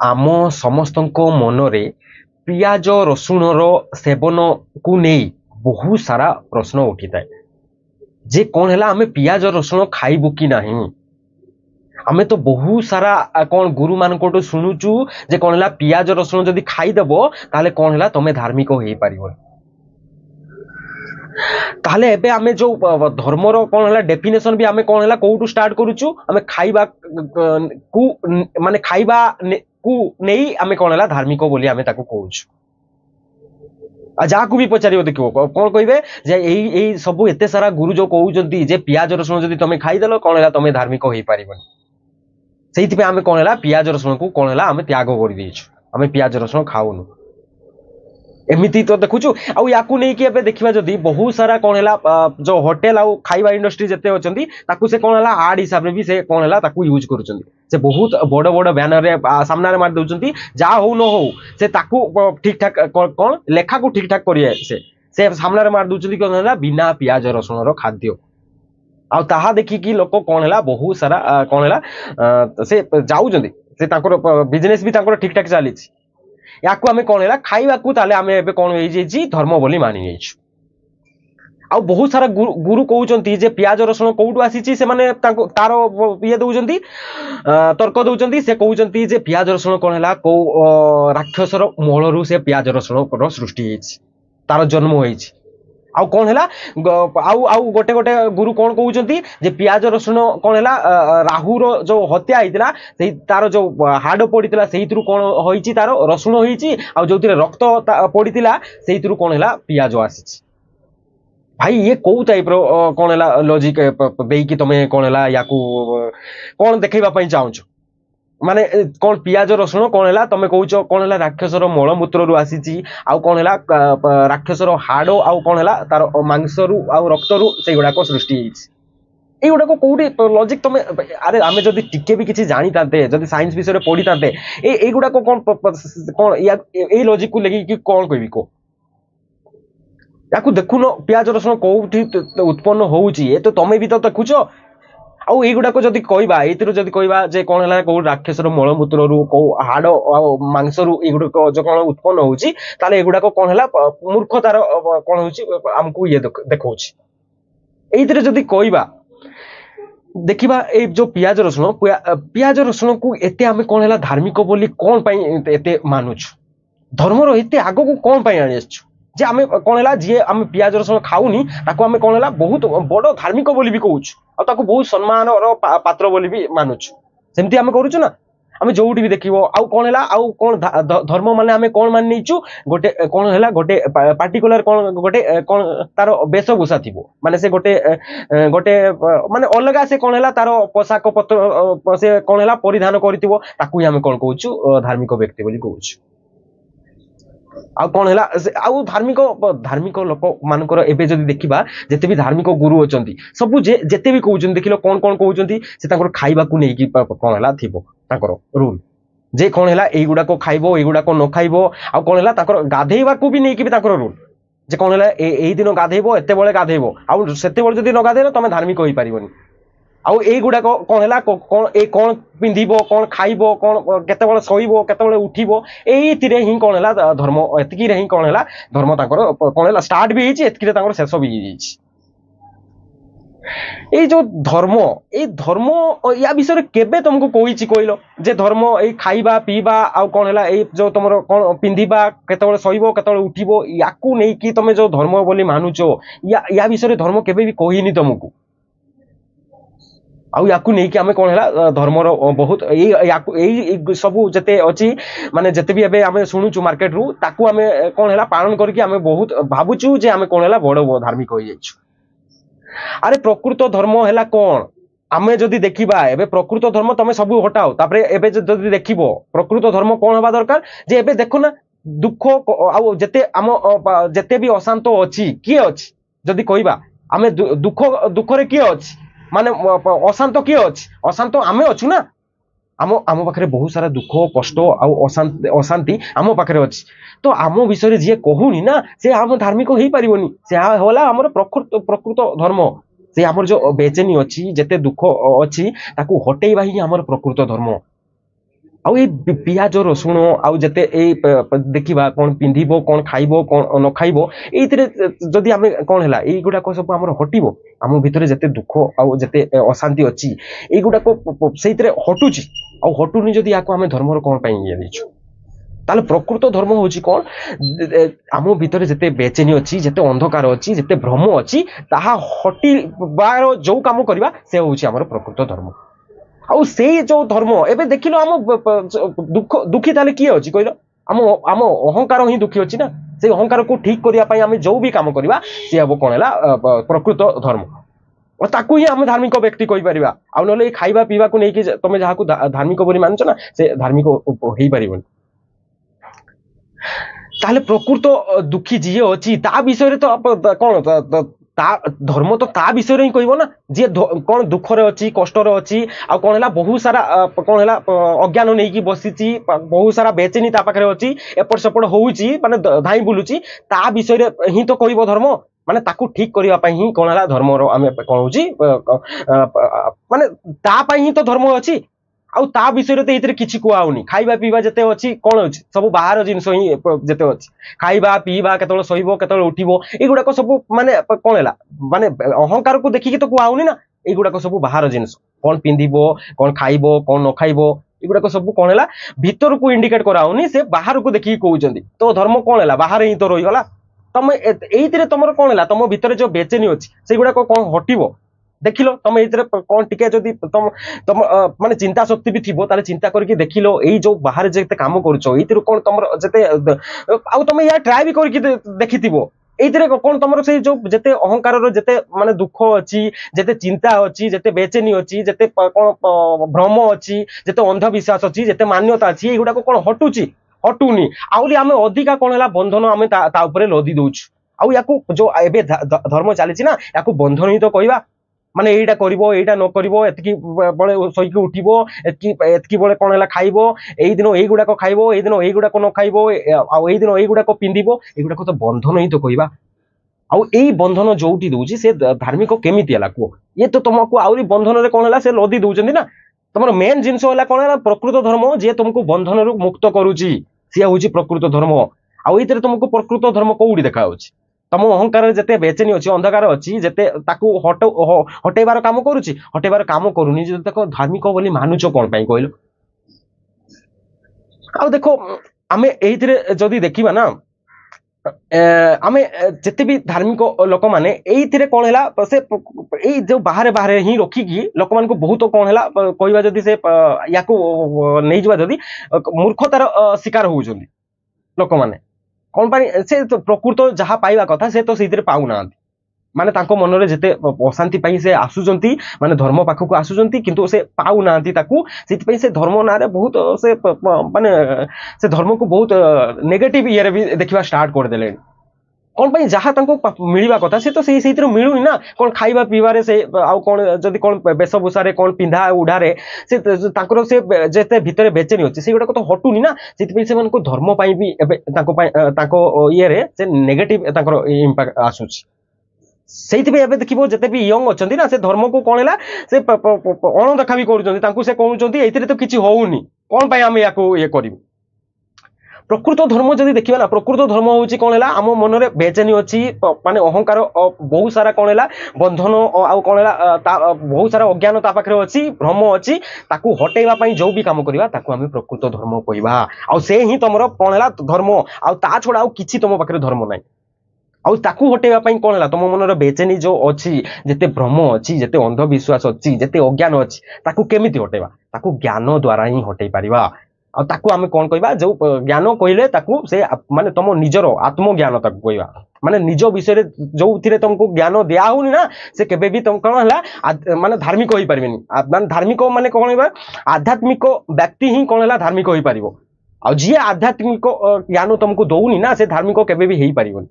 आम समस्त मनरे पियाज रसुणर सेवन को नहीं बहुत सारा प्रश्न उठी थाए जे कौन है आम पियाज रसुण खाइबु कि नहीं। आमे तो बहुत सारा कौन गुरु मान को शुणुचु जे कौन है पियाज रसुण जदि खाईदेव ताले कौन है तुम धार्मिक हो पार। ताहले एबे आमे जो धर्मर कौन है डेफिनेशन भी आमे कौन है कोठू स्टार्ट करूचु आमे खाइबा को माने खाइबा को नहीं आमे कौन है धार्मिक बोली आमे ताको कहूछु। जहाँ को भी पचार देखो कौन कहे जे सब एते सारा गुरु जो कहते जे पियाज रसुण जदि तुम खाईदेल कौन है तुम धार्मिक हो पारबनी। से आमे कौन है पियाज रसुण को कौन है आमे त्याग कर देछु आमे पियाज रसुण खाऊनु एमती तो देखुचु आउ याकू नहीं कि एबे देखिबा जदी बहुत सारा कौन है जो होटेल आउ खाइबा इंडस्ट्री जते अछंती ताकू से कौन है आड हिसाब रे भी से कौन है ताकू यूज करूचंती से बहुत बड़ बड़ बैनर रे सामना रे मार दउचंती जा हो न हो से ताकू ठीक ठाक कौन लेखा को ठीक ठाक करिए से सामना रे मार दउचंती कौन है बिना पियाज रसुण रो खाद्य आ ताहा देखि कि लोक कौन है बहुत सारा कौन है से जाउचंती से ताकर बिजनेस भी ताकर ठीक ठाक चली या आम कौन है खाइबा आम कौन हो धर्म बोली मानि जाइछु। आ बहुत सारा गुरु कहउचंती जे पियाज रसुण कोउटु आसीची से माने तार ये दउचंती तर्क दउचंती से कहउचंती जे पियाज रसुण कौन है को राक्षसर मूलरू से पियाज रसुण रो सृष्टि होइछि तार जन्म होइछि। आउ कौन है आउ आउ गोटे गोटे गुरु कौन कहउचंती जे पियाज रसुण कौन है राहुर जो हत्या होइतिला सेही तार जो हाड़ पड़ितिला सेहितरु कौन होइछि तार रसुण होइछि आ जोतिरे रक्त पड़ितिला सेहितरु कौन है पियाज आसीछि। भाई ये कौ टाइप रो कौन है लॉजिक देकी तमे कौन है याकू कौन देखैबा पई चाहूछ माने कौन पियाज रसुण कौन है तमे कहूच कौन है राक्षसर मलमूत्र रु आसीची आउ कौन है राक्षसर हाड़ आउ कौन है तार मांसरु आउ रक्तरु से गुडा को सृष्टि होइछि। एगुडा को कोठी लॉजिक तमे अरे आमे जदी टिके भी किछि जानि ताते जदी साइंस विषय रे पढी ताते एगुडा को कौन या ए लॉजिक को लेकी कि कौन कहबी को याकू देखुन पियाज रसुण कोठी उत्पन्न होउछि ए तो तमे भी तो देखुछ आउ एगुडा को जदी कहबा एतिरो जदी कहबा जे कोन हला को राक्षसर मलमूत्र रु को हाड़ मांस रु एगुडा को जो कोन उत्पन्न होउछि ताले एगुडा को कोन हला मूर्खतार कोन होउछि हमकु ये देखौछि। एतिरो जदी कहबा देखिबा ए जो पियाज रसुण को एते आमे कोन हला धार्मिक बोली कोन पई एते मानुछु धर्म रो एते आगो को कोन पई आनिछु जे आमे कोन है जी आम पियाज रसुण खाऊनी ताको आमे कोन है बहुत बड़ धार्मिक बोली भी कहूछु आ ताको बहुत सम्मान पात्र बोली भी मानुछु सेमती आमे करूछु ना आमे जोउटी भी देखिबो आउ कोन है आउ कोन धर्म माने आमे कोन मान नेचु गोटे कोन है गोटे पार्टिकुलर कोन गोटे कोन तार वेशभूषा थिबो माने से गोटे गोटे माने अलगा से कोन है तार पोशाक पत्र से कोन है परिधान करथिबो ताकू आमे कोन कहूछु धार्मिक व्यक्ति बोली कहूछु। आ कौन है आउ धार्मिक लोक मानकर एबे जदि देखिबा जेते भी धार्मिक गुरु अछंती सब जेते भी कहउछन देखिलो कौन कौन कहउछंती से ताकर खाइबा को नै कि कौन हला थिबो ताकर रूल जे कौन हला एगुडा को खाइबो एगुडा को न खाइबो आ कौन हला ताकर गाधेइबा को भी नै कि ताकर रूल जे कौन हला एई दिन गाधेइबो एते बेले गाधेइबो आ सेते बेले जदि न गाधेइलो तमे धार्मिक होई पारिबोनी आउ एगुडा कौन है कौन ए कौन पिंधिबो कौन खाइबो कौन केते बेले सोइबो केते बेले उठिबो एतिरे ही कौन है धर्म एतकी रे ही कौन है धर्म ताकर कौन है स्टार्ट भी हिची एतकी रे ताकर शेष भी हिची। ए जो धर्म या विषय केबे तुमको कहिची कहलो जे धर्म ए खाइबा पीबा आ कौन है ए जो तुमरो कौन पिंधिबा केते बेले सोइबो केते बेले उठिबो याकू नै कि तुमे जो धर्म बोली मानुचो या विषय धर्म केबे भी कहिनी तुमको आउ याकू नहीं कि आमे कौन है धर्मर बहुत सब जते अच्छी माने जते भी एबे आमे सुनुचु मार्केट रु ताकू आमे कौन है पालन करके आमे बहुत भाबुचु जे आमे कौन है बड़ धार्मिक होई जाइछु। अरे प्रकृत धर्म है कौन आमे जदि देखिबा एबे प्रकृत धर्म तमे सब हटाओ तापरे एबे जदि देखिबो प्रकृत धर्म कौन होबा दरकार जे एबे देखो ना दुख आउ जते आम जते भी अशांत अछि किए अछि जदि कहबा आमे दुख रे किए अछि माने अशांत किए अछि अशांत आमे अछु ना आम आम पाखरे बहुत सारा दुख कष्ट आउ अशांति आम पाखरे अछि तो आम विषय जी कहूनी ना से आम धार्मिक हो पारिबोनी से होला हमर प्रकृत धर्म से हमर जो बेचैनी अछि जेते दुख अछि ताकू हटेइबा ही हमर प्रकृत धर्म आउ ये पियाज रसुण आउ जते देखा कौन पिंधिबो कौन खाइबो कौन न खाइबो एइथिरे जदि आमे कौन हैला एइ गुडा को सब हमर हटिबो आम भितरे जते दुख आउ जते अशांति अछि एइ गुडा को सेइथिरे हटुची आउ हटुनी जदि याको आमे धर्मर कोन पई ये दिछु ताले प्रकृत धर्म होची कोन आम भितरे जते बेचैनी अछि जते अंधकार अछि जते भ्रम अछि ताहा हटिबार जो काम करबा से होची हमर प्रकृत धर्म आउ से जो धर्म एबे देखिलो आम दुख दुखी ताले किए अछि कहलो आम आम अहंकार ही दुखी अछि ना से अहंकार को ठीक करिया पई आमे जो भी काम करबा से अब कोन हैला प्रकृत धर्म और ताकू ही आम धार्मिक व्यक्ति कहि परिबा आ नले खाइबा पीबा को नै कि तमे जाहाकू धार्मिक बोली मानछ ना से धार्मिक हेई परिबन ताले प्रकृत दुखी जी अछि ता विषय तो कोन धर्म तो ता विषय ही कहबो ना जे कोन दुख रे अछि कष्ट रे अछि आ कोन हैला बहुत सारा कोन हैला अज्ञान नै कि बसिची बहुत सारा बेचैनी ता पाखरे अछि एपट सेपट होउची माने धाई बुलुची ता विषय रे ही तो कहबो धर्म माने ताकू ठीक करिया पई ही कोन हैला धर्म रो आमे कोन होउची माने ता पई ही तो धर्म अछि आउ ता विषय रे एइतरे किछि कुआउनी खाइबा पीबा जते अछि कोन अछि सब बाहर जिंस ही जते अछि खाइबा पीबा केतळ सोइबो केतळ उठिबो एगुडा को सब माने कोन हैला माने अहंकार को देखि कि तो कुआउनी ना एगुडा को सब बाहर जिंस कोन पिंदिबो कोन खाइबो कोन न खाइबो एगुडा को सब कोन हैला भीतर को इंडिकेट कराउनी से बाहर को देखि कहउचंदी तो धर्म कोन हैला बाहर ही तो रहि गला तमे एइतरे तमर कोन हैला तम भीतर जो बेचैनी अछि सेगुडा को कोन हटिबो देखिलो तुम एइतरे कोन टिके जदी तुम तुम माने चिंता शक्ति भी थिबो ताले चिंता करके देखिलो एई जो बाहर जेते काम करूचो एइतरे कोन तमर जते आउ तुम या ट्राई भी करके देखिथिबो एइतरे कोन तमर से जो जते अहंकार रो जते माने दुख अछि जते चिंता अछि जते बेचैनी अछि जते कोन भ्रम अछि जते अंधविश्वास अछि जते मान्यता अछि एगुडा को कोन हटुची हटुनी आउली आमे अधिका कोन हैला बंधन आमे ता ऊपर लदी दउछु आउ याकू जो एबे धर्म चलीछि ना याकू बंधन ही तो कहबा माने एइटा करिवो एइटा न करिवो एतकी बळे सइकी उठिवो एतकी बळे कोन हैला खाइवो एई दिन एई गुडा को खाइवो एई दिन एई गुडा को न खाइवो आ एई दिन एई गुडा को पिंदिवो एगुडा को तो बंधन ही तो कहबा आउ एई बंधन जोउटी दउची से धार्मिक केमिति हला को ये तो तुमको आउरी बंधन रे कोन हैला से लदी दउचंदी ना तमर मेन जिंस होला कोन हैला प्रकृत धर्म जे तुमको बंधन रु मुक्त करूची से होची प्रकृत धर्म आउ एइतरे तुमको प्रकृत धर्म कोउडी देखा होची तम अहंकार जते बेचैनी अछि अंधकार अछि जते ताकू हटेबार काम करूची हटेबार काम करूनी जे तक धार्मिक बोली मानुचो कोन पई कहलो आ देखो आमे एइथिरे जदी देखिबा ना आमे जते भी धार्मिक लोक माने एइथिरे कोन हैला से एइ जो बाहरे बाहरे ही रखी की लोक मान को बहुत कोन हैला कहबा जदी से याकू नै जबा जदी मूर्खतार शिकार होउछंदी लोक माने कौन पानी से तो प्रकृत जहाँ पाइबा कथा से तो से पाऊ ना माने तांको मनरे जेते अशांति पई से आसुजंती माने धर्म पाखो को आसुजंती किंतु से पाऊ नांती ताकू सेति पई से धर्म नारे बहुत से माने से धर्म को बहुत नेगेटिव इयर भी देखिबा स्टार्ट कर देले कौन पई जहाँ तांको मिलिबा कथा से तो सेइतिर मिलुनी ना कौन खाइबा पीबारे से आउ कौन जदी कौन वेशभूषा रे कौन पिंधा उडारे से तांकर से जेते भितरे बेचैनी होची सेगुडा को तो हटुनी ना सेति पई से मन को धर्म पई भी एबे तांको ये रे से नेगेटिव तांकर इंपैक्ट आसुची सेति एबे देखिबो जते भी यंग अछंती ना से धर्म को कोन हैला से अण देखा भी करूचंती तांको से कहउचंती एइतरे तो किछि होउनी कोन पई हम याको ये करिबो प्रकृत धर्म जदि देखिबा ना प्रकृत धर्म होची कोन हैला हम मनरे बेचैनी अछि माने अहंकार बहुत सारा कोन हैला बंधन आ कोन हैला बहुत सारा अज्ञान ता पाखरे अछि भ्रम अछि ताकू हटेबा पई जो भी काम करिबा ताकू हम प्रकृत धर्म कहबा आ से ही तमरो कोन हैला धर्म आ ता छोडा आ किछि तम पाखरे धर्म नै आउ ताकू हटेबा पई कोन हैला तम मनरे बेचैनी जो अछि जेते भ्रम अछि जेते अंधविश्वास अछि जेते अज्ञान अछि ताकू केमिति हटेबा ताकू ज्ञान द्वारा ही हटै परिबा आ ताकू आमे कोन कहबा जो ज्ञान कहिले ताकू से माने तम निजरो आत्मज्ञान ताकू कहबा माने निज विषय रे जो थिरे तुमको ज्ञान दिया होनी ना से केबे भी तुम कोन हला माने धार्मिक होई परबेनी माने धार्मिक माने कोन हेबा आध्यात्मिक व्यक्ति ही कोन हला धार्मिक होई परिबो आ जे आध्यात्मिक ज्ञान तुमको दोउनी ना से धार्मिक केबे भी हेई परिबोनी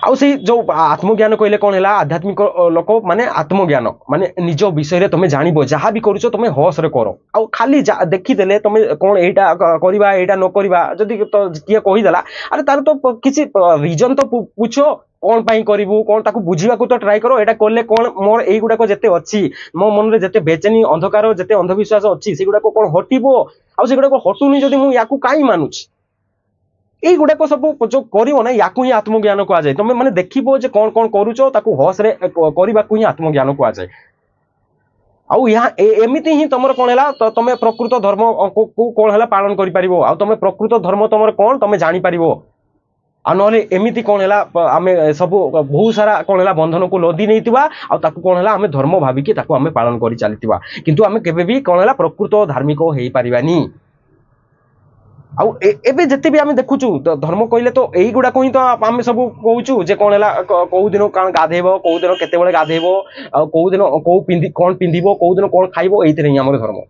आउ से जो आत्मज्ञान कहले कौन है आध्यात्मिक लोक माने आत्मज्ञान माने निज विषय तुम जानव जहाँ भी करुच तुम हस रे कर आउ खाली देखीदेले तुम कौन एटा करवा एटा न करवा जदि किए कहीदेला अरे तार तो किसी रिजन तो पूछ कौन पाई करू कौन ताकू बुझा तो ट्राए करो एटा कले कौन मोर एगुड़ाक जिते अच्छी मो मन में जिते बेचैनी अंधकार जिते अंधविश्वास अच्छी से गुड़ाक कौन हटो आउ से गुड़ाक हटुनी जदि मुझे या कहीं मानुची এই গুড়াক सब जो करिवो ना याकू ही आत्मज्ञान कह जाए तुम माने देखिबो जे कौन कौन करूचो ताकू हस रे करबाकू ही आत्मज्ञान कह जाए आउ यहाँ एमिति ही तुम कौन है तो तुम प्रकृत धर्म को कौन है पालन करि परिबो आ तुम प्रकृत धर्म तुम कौन तुम जानि परिबो आ नले एमिति कौन है आमे सब बहुत सारा कौन है बंधन को लदी नैतिबा आ ताकू कौन है आमे धर्म भाबिकी ताकू आमे पालन करि चलितिबा किंतु आमे केबे भी कौन है प्रकृत धार्मिक हेई परिबानी आउ एबे जते भी आमे देखुचु तो धर्म कहले तो एई गुडा को ही तो आमे सब कहउचु जे कोन हला को दिन कान गाधेबो को दिन केते बेले गाधेबो को दिन को पिंदी कोन पिंदीबो को दिन कोन खाइबो एइतरे ही हमर धर्म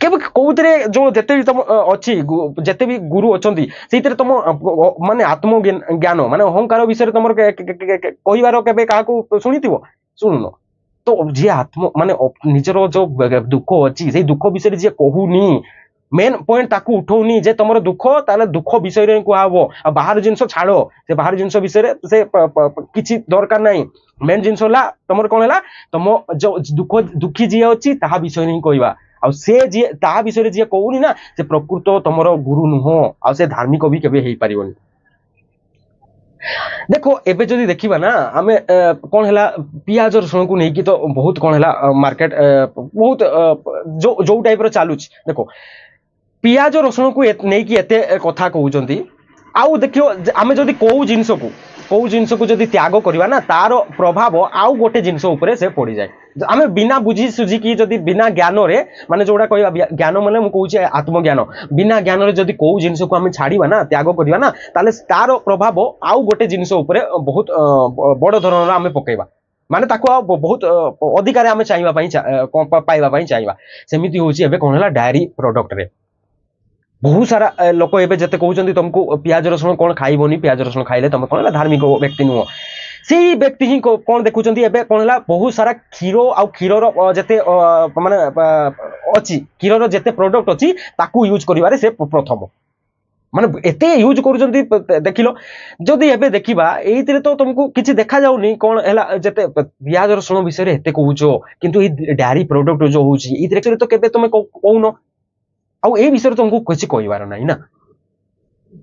केबे कोउतरे जो जते भी तुम अछि जते भी गुरु अछंती सेइतरे तुम माने आत्म ज्ञान माने अहंकार विषय तुमर कहिवार केबे काहा को सुनितिबो सुनुनो तो जे आत्म माने निजरो जो दुख अछि सेई दुख विषय जे कहूनी मेन पॉइंट ताकू उठौनी जे तुम दुख ताले दुख विषय रे कहबो आ बाहर जिंस छाड़ो से बाहर जिंस विषय से किछि दरकार नाही मेन जिंस होला तुमर कोन हला तुम जो दुख दुखी जे अछि ताहा विषय रे कहबा आ से जे ताहा विषय रे जे कहूनी ना से प्रकृत तुमर गुरु नुह आ से धार्मिक भी केबे हेई परिबोनी देखो एबे जदि देखिबा ना आमे कोन हला पियाज रसुण को नहीं कि तो बहुत कोन हला मार्केट बहुत जो जो टाइप रो चालुच देखो पियाज रसुण को नहीं कि एते कथा कहउचंती आउ देखियो आमे जदि कोउ जिंस को जदि त्याग करबा ना तार प्रभाव आउ गोटे जिंस ऊपर से पड़ी जाए आमे बिना बुझी सुझी की जदि बिना ज्ञान रे माने जोडा कहबा ज्ञान माने मु कहउची आत्मज्ञान बिना ज्ञान रे जदि कोउ जिंस को आमे छाड़ीबा ना त्याग करबा ना ताले तार प्रभाव आउ गोटे जिंस ऊपर बहुत बड़ धरण आमे पकेबा माने ताको बहुत अधिकार आमे चाहिबा पई पाइबा पई चाहिबा सेमिति होची एबे कोन हला डायरी प्रोडक्ट रे बहुत सारा लोक एबे जते कहउचंती तुमको प्याज रसुण कोन खाइबोनी प्याज रसुण खाइले तुम कोन धार्मिक व्यक्ति नुह सेही व्यक्ति ही कोन देखुचंती एबे कोन बहुत सारा क्षीरो आ क्षीरर जते माने अछि क्षीरर जते प्रोडक्ट अछि ताकू यूज करिवारे से प्रथम माने एते यूज करूचंती देखिलो जदि एबे देखिबा एइतरे तो तुमको किछि देखा जाउनी कोन हला जते प्याज रसुण विषय रे एते कहउचो किंतु ई डायरी प्रोडक्ट जो होउची इतरे तो केबे तुमे कहउनो आउ ए विषय तुमको किसी कहबार नहीं ना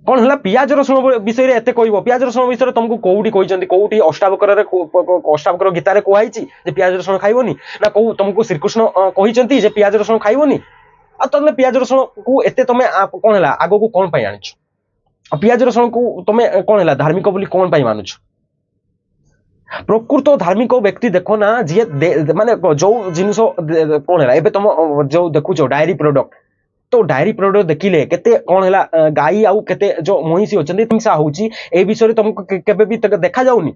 कौन है पियाज रसुण विषय एत कह पियाज रसुण विषय तुमको कौटी कहते कौटी अष्टावकर गीतार कहुई जे पियाज रसुण खाइबनी ना कौ तुमको श्रीकृष्ण कहते जे पियाज रसुण खाइबनी आ तुम पियाज रसुण को एते तुम कौन है आग को कौन आनिछ पियाज रसुण को तुम कौन है धार्मिक बोली कौन मानुछ प्रकृत धार्मिक व्यक्ति देखो ना जी माने जो जिनस कौन है तुम जो देखुच डायरी प्रोडक्ट तो डायरी प्रोडक्ट देखिले केते कौन है गाई आउ केते जो महिषी अछंती हिंसा होउची ए विषय तुमको केबे भी देखा जाउनी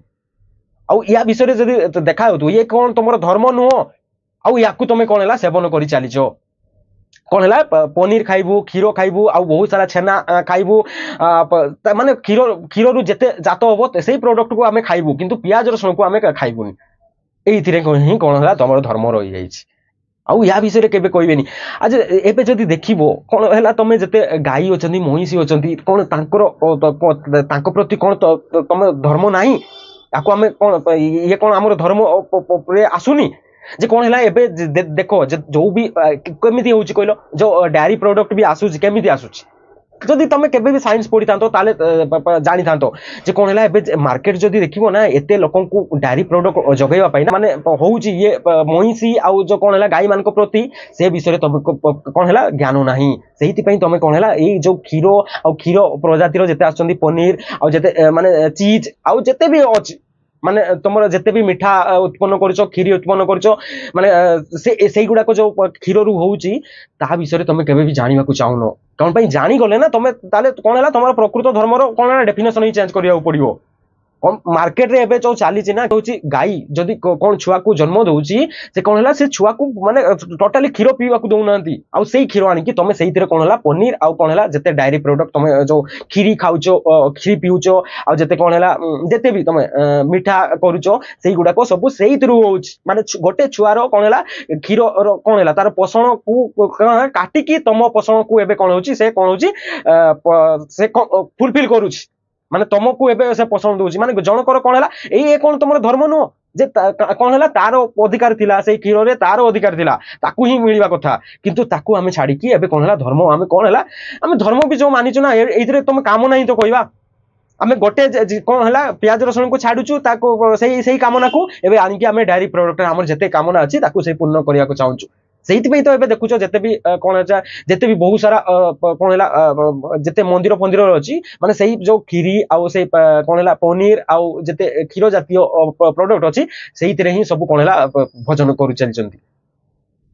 आउ या विषय जदि देखा होतो ये कौन तुमर धर्म नुह आउ याकू तुम कौन है सेवन करि चलीचो कौन है पनीर खाइबू क्षीर खाइबू आउ बहुत सारा छेना खाइबू माने क्षीर रु जेते जात हबो सेही प्रोडक्ट को आमे खाइबू किंतु प्याज रसुण को आमे खाइबूनी एइथिरे ही कौन है तुमर धर्म रही जाइछि आउ या विषय केबे कहबेनी आज एबे जदि देखिबो कोन हला तमे जते गाई अछंती महिषी अछंती कोन तांको प्रति कोन तमे धर्म नाही ताको हमें कोन ये कोन हमर धर्म रे आसुनी जे कोन हला एबे देखो जो भी केमिति होउची कहलो जो डायरी प्रोडक्ट भी आसुची केमिति आसुची जदि तुम केबे भी साइंस पढ़ी था ताले जानी था जे कोन हला एबे मार्केट जदि देखिबो ना एते लोकन को डायरी प्रोडक्ट जगैवा पाई ना माने होउची ये महिषी आउ जो कोन हला गाई मान को प्रति से विषय तुम कोन हला ज्ञान नाही सेहिति पई तुम कोन हला ए जो क्षीरो आउ क्षीरो प्रजातिर जते आछंती पनीर आउ जते माने चीज आउ जते भी अछि माने तुमर जते भी मिठा उत्पन्न करछो खीरी उत्पन्न करछो माने सेई गुडा को जो क्षीर रु होउची ता विषय तुम केबे भी जानिबा को चाहुनो कोन पई जानि गले ना तुम ताले कोन हला तुमर प्रकृत धर्म रो कोन डेफिनेशन ही चेंज करिया पड़िबो मार्केट रे एबे जो चली ना कहूँ गाई जदि कौन छुआ को जन्म दौची से कौन है से छुआ को माने टोटाली क्षीर पीवा को दौना आउ से क्षीर आनिकी तुम से कौन है पनीर आउ कौन है जिते डायरी प्रोडक्ट तुम जो क्षीरी खाऊच क्षीरी पीऊच आउ जिते कौन है जिते भी तुम मिठा करुच से गुड़ाक सब से माने गोटे छुआर कौन है क्षीर कौन है तार पोषण को काटिकी तुम पोषण को एबे कौन होची से कौन होची से फुलफिल करुची माने तुमको एबे से पोषण दउची माने जनकर कौन है ए कौन तुम धर्म नुह जे कौन है तार अधिकार थिला से क्षीर रे तार अधिकार थिला ताकू ही मिलवा कथा किंतु ताकू आमे छाड़ी की एबे कौन है धर्म आमे कौन है आमे धर्म भी जो मानिचु ना एइथरे तुम काम नहीं तो कहबा आमे गोटे कौन है प्याज रसुण को छाड़ुचु ताको सही कामना को एबे आनिकी आमे डायरी प्रोडक्ट हमर जते कामना अछि ताकू से पूर्ण करिया को चाहूचु से तो एबे देखुच जिते भी कौन है जिते भी बहुत सारा कौन है जिते मंदिर फंदिर अच्छी माने सही जो खीरी आउ से कौन है पनीर आउ जिते क्षीर जातीय प्रोडक्ट अच्छी से ही सब कौन है भजन कर चलती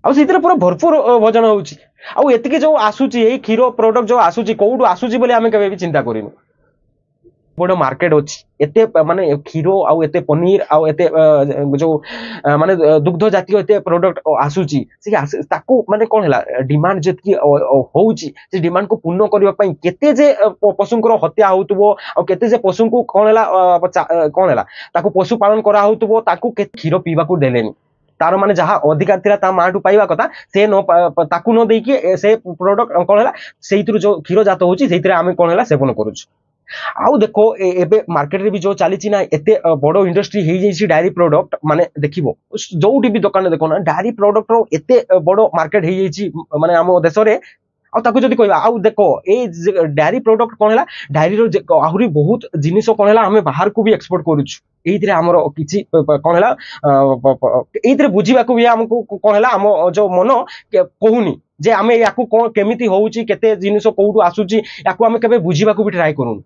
आउ से पूरा भरपूर भजन होउची आउ एतिके जो आसुची ए क्षीर प्रोडक्ट जो आसुची कोउडु आसुची बोले आमे केबे भी चिंता करिनु बड़ मार्केट अच्छी एते माने क्षीर आउ एते पनीर आउ एते जो माने दुग्ध जातीय एते प्रोडक्ट आसुची से ताकू माने कोन हला डिमांड जतकी होउची से डिमांड को पूर्ण करबा पई केते जे पशुंकर हत्या होतबो आ केते जे पशु को कोन हला कोन हला ताकू पशु पालन करा होतबो ताकू के क्षीर पीवा को देलेनी तार माने जहा अधिकार थिला ता माटू पाइबा कथा से न ताकू न देकी से प्रोडक्ट कोन हला सेइतरु जो क्षीर जात होउची सेइतरे आमे कोन हला सेवन करूछ आउ देखो एबे मार्केट रे भी जो चली ना एते बड़ो इंडस्ट्री हो जाइए डायरी प्रोडक्ट माने देखिबो जो भी दुकान देखो ना डायरी प्रोडक्ट रो एते बड़ो मार्केट हो जाइए माने हम देश रे आउ ताको जदी कहबा आउ देखो ए डायरी प्रोडक्ट कोन हला डायरी रो आहुरी बहुत जिनिस कोन हला हमें बाहर को भी एक्सपोर्ट करूछु एइतरे हमरो किछि कोन हला एइतरे बुझिबा को भी हमको कोन हला हम जो मन कहूनी जे आमे याकू कोन केमिति होउची केते जिनिस कोउटू आसुची याकू आमे केबे बुझिबा को भी ट्राई करूनु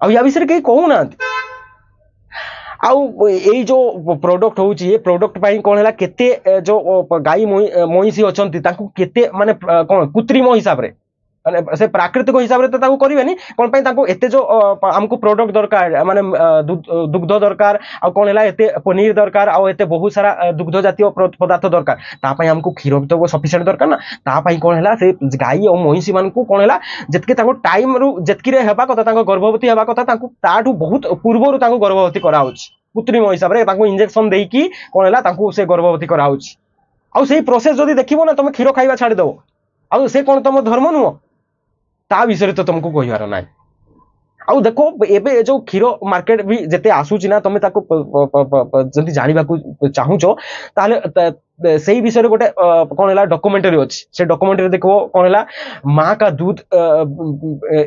आ या विषय कहीं कहू ना आउ ये जो प्रोडक्ट होउची ये प्रोडक्ट पाई कोन हला केते जो गाई मोइसी अछंती ताकू केते माने कोन कृत्रिम हिसाब रे माने से प्राकृतिक हिसाब रे तो ताकू करिवेनी कोन पई ताकू एते जो हमको प्रोडक्ट दरकार माने दुग्ध दरकार आ कोन हला एते पनीर दरकार आ एते बहुत सारा दुग्ध जातीय पदार्थ दरकार ता पई हमको क्षीर तो सफिशिएंट दरकार ना ता पई कोन हला से गाई और मोइसी मान को कोन हला जतके ताको टाइम रु जतकी रे हेबा कथा ताको गर्भवती हेबा कथा ताको ताठू बहुत पूर्वरु ताको गर्भवती करा होची कृत्रिम हिसाब रे ताको इंजेक्शन देकी कोन हला ताको से गर्भवती करा होची आ सेही प्रोसेस जदी देखिबो ना तुम क्षीर खाइबा छाडी दो आ से कोन तुम धर्म नुह ता विषय तो तुमको कहबार ना आउ देखो एबे जो क्षीर मार्केट भी जेते आसुची ना तुम ताको जदी जानिबा को चाहुचो ताले सेही विषय रे गोटे कोन हला डॉक्यूमेंटरी अछि से डॉक्यूमेंटरी देखो कोन हला मां का दूध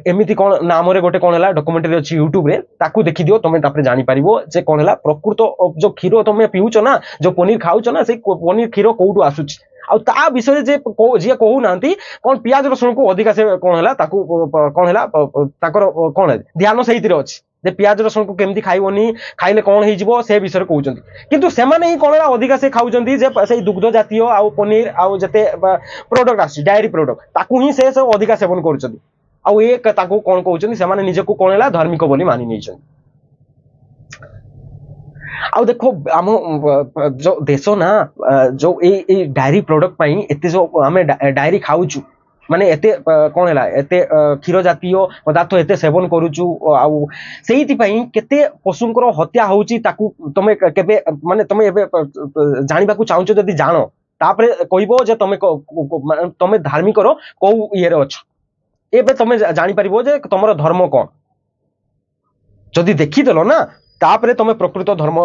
एमिति कोन नाम रे गोटे कोन हला डॉक्यूमेंटरी अछि यूट्यूब रे ताकू देखि दियो तुम तापरे जानि परिबो जे कोन हला प्रकृत जो क्षीर तुम पिउचो ना जो पनीर खाउचो ना से पनीर क्षीर कोउटू आसुची आ ता विषय जे जे कहू नांती कोन प्याज रसुण को अधिका से कोन हला ताकू कोन हला ताकर कोन ध्यान सहित अछि जे प्याज रसुण को केमती खाइबोनी खाइले कोन हे जिवो से विषय कहउचंती किंतु सेमाने ही कोन हला अधिका से खाउचंती जे से दुग्ध जातीय आ पनीर आ जते प्रोडक्ट आसी डायरी प्रोडक्ट ताकू ही से अधिका सेवन करूचंती आ ए ताकू कोन कहउचंती सेमाने निजे को कोन हला धार्मिक बोली मानि नेचंती आउ देखो आम जो देश ना जो ए डायरी प्रोडक्ट पाई एते जो आमे डायरी खाउचु माने एते कोन हला एते क्षीर जातीय पदार्थ एते सेवन करूचु आउ सेहिति पई केते पशुंकर हत्या होउची ताकू तमे केबे माने तमे एबे जानिबा को चाहूचो जदी जानो तापरे कहबो जे तमे धार्मिक रो को इये रे अछ एबे तमे जानि परिबो जे तमरो धर्म कोन जदी देखि देलो ना तापरे तमे प्रकृत धर्म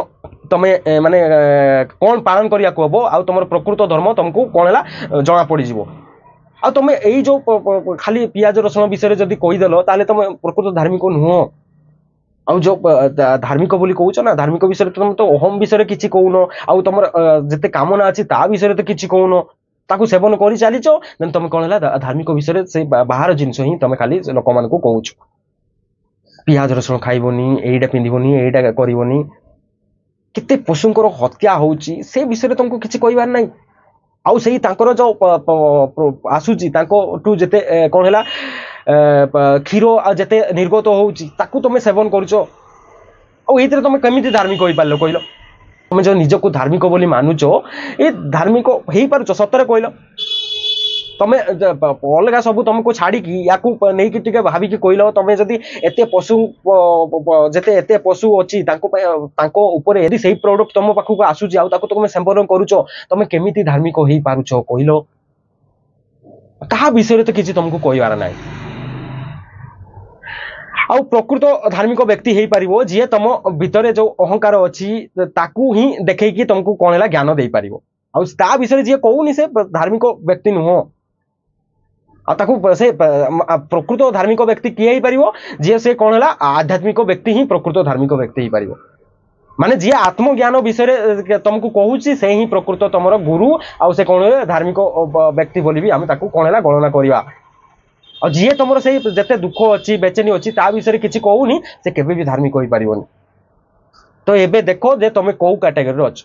तमे माने कोन पालन करिया को हबो आ तमरो प्रकृत धर्म तुमको कोन हला जणा पड़ी जिवो आ तमे एई जो खाली प्याज रसुण विषय जदी कहि देलो ताले तमे प्रकृत धार्मिक नुह आ जो धार्मिक बोली कहउछ ना धार्मिक विषय तुम तो अहम विषय किछि कहउनो आ तमर जते कामना अछि ता विषय तो किछि कहउनो ताकू सेवन करि चालिचो देन तमे कोन हला धार्मिक विषय से बाहर जिंस ही तमे खाली लोक मान को कहउछ प्याज रसुण खाइबोनी एइडा पिंदिबोनी एइडा करिबोनी केते पशुंकर हत्या होउची से विषय तुमको किछि कहबार नै आउ सेही तांकर जो आसुची तांको टू जते कोन हला क्षीर आ जते निर्गत होउची ताकू तमे सेवन करूचो ଆଉ ଏଇଥିରେ ତମେ କେମିତି ଧାର୍ମିକ ହେଇପାରିଲ କହିଲ? ତମେ ଯୋଉ ନିଜକୁ ଧାର୍ମିକ ବୋଲି ମାନୁଛ, ଏ ଧାର୍ମିକ ହେଇପାରୁଛ ସତରେ କହିଲ? ତମେ ଅଲଗା ସବୁ ତମକୁ ଛାଡ଼ିକି ୟାକୁ ନେଇକି ଟିକେ ଭାବିକି କହିଲ, ତମେ ଯଦି ଏତେ ପଶୁ ଯେତେ ଏତେ ପଶୁ ଅଛି ତାଙ୍କ ପାଇଁ ତାଙ୍କ ଉପରେ ଯଦି ସେଇ ପ୍ରଡକ୍ଟ ତମ ପାଖକୁ ଆସୁଛି ଆଉ ତାକୁ ତମେ ସେବନ କରୁଛ, ତମେ କେମିତି ଧାର୍ମିକ ହେଇପାରୁଛ କହିଲ? କାହା ବିଷୟରେ ତ କିଛି ତମକୁ କହିବାର ନାହିଁ। ଆଉ ପ୍ରକୃତ ଧାର୍ମିକ ବ୍ୟକ୍ତି ହେଇପାରିବ ଯିଏ ତମ ଭିତରେ ଯୋଉ ଅହଙ୍କାର ଅଛି ତାକୁ ହିଁ ଦେଖେଇକି ତମକୁ କଣ ହେଲା ଜ୍ଞାନ ଦେଇପାରିବ। ଆଉ ତା ବିଷୟରେ ଯିଏ କହୁନି ସେ ଧାର୍ମିକ ବ୍ୟକ୍ତି ନୁହଁ। ଆଉ ତାକୁ ସେ ପ୍ରକୃତ ଧାର୍ମିକ ବ୍ୟକ୍ତି କିଏ ହେଇପାରିବ? ଯିଏ ସେ କଣ ହେଲା ଆଧ୍ୟାତ୍ମିକ ବ୍ୟକ୍ତି ହିଁ ପ୍ରକୃତ ଧାର୍ମିକ ବ୍ୟକ୍ତି ହେଇପାରିବ। ମାନେ ଯିଏ ଆତ୍ମଜ୍ଞାନ ବିଷୟରେ ତମକୁ କହୁଛି ସେ ହିଁ ପ୍ରକୃତ ତମର ଗୁରୁ, ଆଉ ସେ କଣ ଧାର୍ମିକ ବ୍ୟକ୍ତି ବୋଲି ବି ଆମେ ତାକୁ କଣ ହେଲା ଗଣନା କରିବା। ଆଉ ଯିଏ ତମର ସେଇ ଯେତେ ଦୁଃଖ ଅଛି ବେଚେନି ଅଛି ତା ବିଷୟରେ କିଛି କହୁନି, ସେ କେବେ ବି ଧାର୍ମିକ ହେଇପାରିବନି। ତ ଏବେ ଦେଖ ଯେ ତମେ କୋଉ କ୍ୟାଟେଗୋରୀରେ ଅଛ।